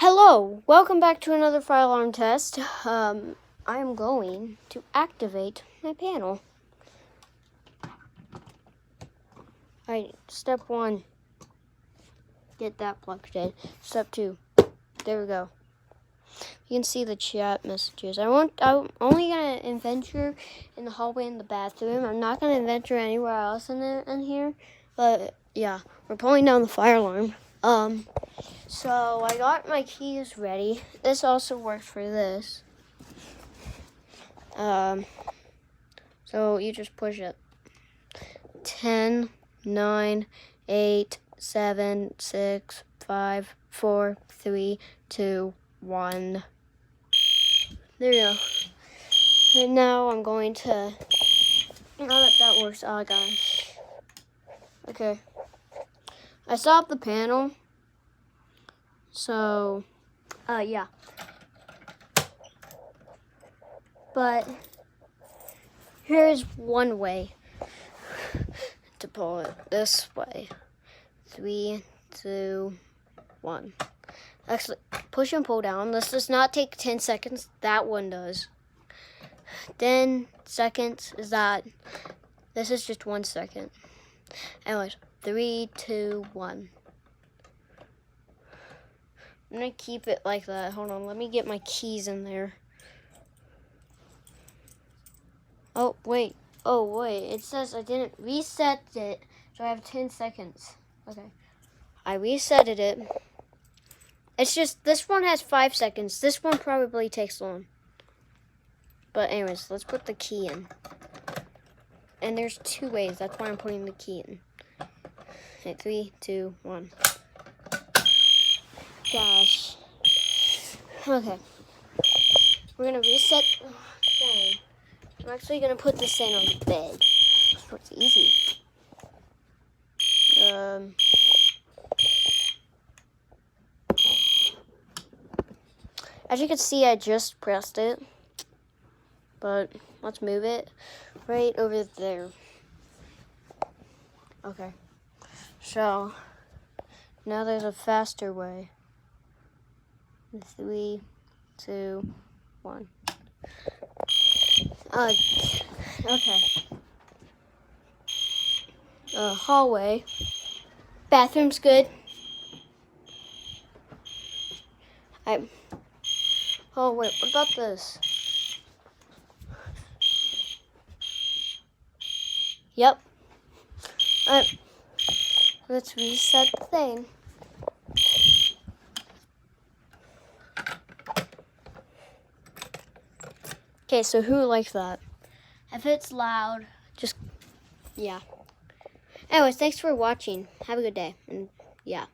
Hello, welcome back to another fire alarm test. I am going to activate my panel. Alright, step 1, get that plugged in. Step 2, there we go. You can see the chat messages. I'm only gonna adventure in the hallway in the bathroom. I'm not gonna adventure anywhere else in here. But yeah, we're pulling down the fire alarm. So I got my keys ready. This also works for this. So you just push it. 10, 9, 8, 7, 6, 5, 4, 3, 2, 1. There you go. And now I'm going to, now that works, oh gosh. Okay. I stopped the panel. So, yeah. But here's one way to pull it this way. 3, 2, 1. Actually, push and pull down. This does not take 10 seconds. That one does. 10 seconds is that. This is just 1 second. Anyways, 3, 2, 1. I'm gonna keep it like that. Hold on, let me get my keys in there. Oh, wait. It says I didn't reset it, so I have 10 seconds. Okay. I resetted it. It's just, this one has 5 seconds. This one probably takes long. But anyways, let's put the key in. And there's 2 ways. That's why I'm putting the key in. Okay, 3, 2, 1. Gosh. Okay. We're gonna reset the thing. I'm actually gonna put this in on the bed. So it's easy. As you can see, I just pressed it. But let's move it right over there. Okay. So now there's a faster way. 3, 2, 1. Okay. Hallway. Bathroom's good. Oh wait, what about this? Yep. Let's reset the thing. Okay, so who likes that? If it's loud, just, yeah. Anyways, thanks for watching. Have a good day, and yeah.